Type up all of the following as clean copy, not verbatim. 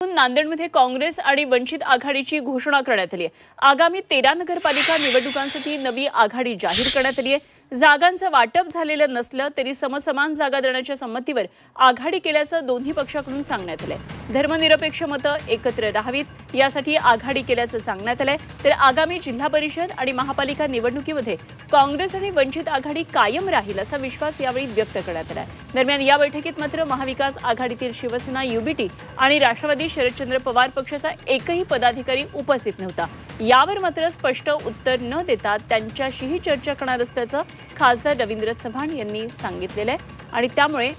नांदेडमध्ये काँग्रेस आणि वंचित आघाडीची घोषणा करण्यात आली आहे। आगामी 13 नगरपालिका निवडणुकांसाठी नवी आघाडी जाहीर करण्यात आली आहे। जागांचं वाटप झालेलं नसलं तरी समसमान जागा देण्याच्या संमतीवर आघाडी केल्याचं दोन्ही पक्षाकडून सांगण्यात आलंय। धर्मनिरपेक्ष मतं एकत्र राहावीत यासाठी आघाडी केल्याचं सांगण्यात आलंय। तर आगामी जिल्हा परिषद आणि महापालिका निवडणुकीमध्ये काँग्रेस आणि वंचित आघाडी कायम राहील असा विश्वास यावेळी व्यक्त करण्यात आला। दरम्यान या बैठकीत मात्र महाविकास आघाडीतील शिवसेना युबीटी आणि राष्ट्रवादी शरदचंद्र पवार पक्षाचा एकही पदाधिकारी उपस्थित नव्हता। यावर मात्र स्पष्ट उत्तर न देता त्यांच्याशीही चर्चा करणार असल्याचं खासदार रवींद्र चव्हाण यांनी सांगितलेलं आहे। आणि त्यामुळे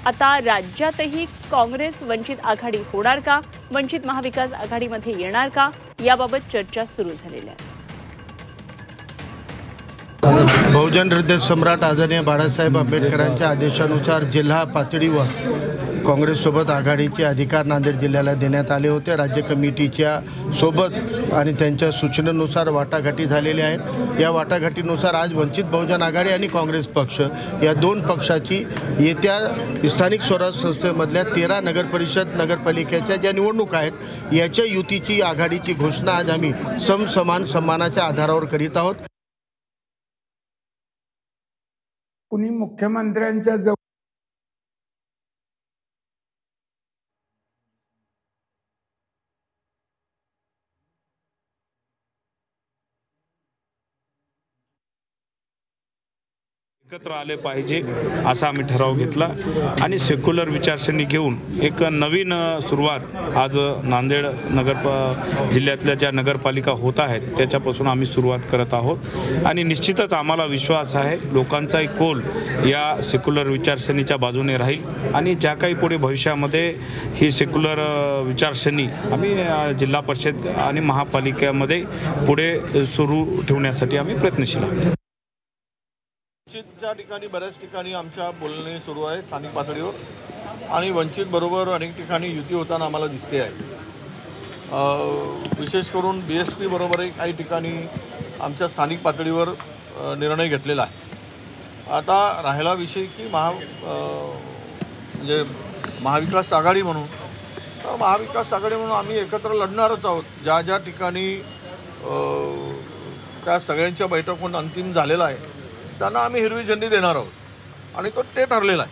आता राज्यातही काँग्रेस वंचित आघाडी होणार का, वंचित महाविकास आघाडीमध्ये येणार का, याबाबत चर्चा सुरू झालेली आहे। बहुजन हृदय सम्राट आदरणीय बाळासाहेब आंबेडकरांच्या आदेशानुसार जिल्हा पातळीवर काँग्रेससोबत आघाडीचे अधिकार नांदेड जिल्ह्याला देण्यात आले होते। राज्य कमिटीच्या सोबत आणि त्यांच्या सूचनेनुसार वाटाघाटी झालेल्या आहेत। या वाटाघाटीनुसार आज वंचित बहुजन आघाडी आणि काँग्रेस पक्ष या दोन पक्षाची येत्या स्थानिक स्वराज्य संस्थेमधल्या 13 नगरपरिषद नगरपालिकेच्या ज्या निवडणुका आहेत याच्या युतीची आघाडीची घोषणा आज आम्ही सन्मानाच्या आधारावर करीत आहोत। कुणी मुख्यमंत्र्यांच्या जवळ एकत्र आले पाहिजे असा आम्ही ठराव घेतला आणि सेक्युलर विचारसरणी घेऊन एक नवीन सुरुवात आज नांदेड जिल्ह्यातल्या ज्या नगरपालिका होत आहेत त्याच्यापासून आम्ही सुरुवात करत आहोत। आणि निश्चितच आम्हाला विश्वास आहे लोकांचाही कौल या सेक्युलर विचारसरणीच्या बाजूने राहील आणि ज्या काही पुढे भविष्यामध्ये ही सेक्युलर विचारसरणी आम्ही जिल्हा परिषद आणि महापालिकेमध्ये पुढे सुरू ठेवण्यासाठी आम्ही प्रयत्नशील आहोत। वंचितच्या ठिकाणी बऱ्याच ठिकाणी आमच्या बोलणे सुरू आहे स्थानिक पातळीवर आणि वंचित बरोबर अनेक ठिकाणी युती होताना आम्हाला दिसते आहे। विशेष करून BSP बरोबरही काही ठिकाणी आमच्या स्थानिक पातळीवर निर्णय घेतलेला आहे। आता राहिला विषय की म्हणजे महाविकास आघाडी म्हणून महाविकास आघाडी म्हणून आम्ही एकत्र लढणारच आहोत। ज्या ज्या ठिकाणी त्या सगळ्यांच्या बैठक होऊन अंतिम झालेला आहे त्यांना आम्ही हिरवी झेंडी देणार आहोत आणि तो ते ठरलेला आहे।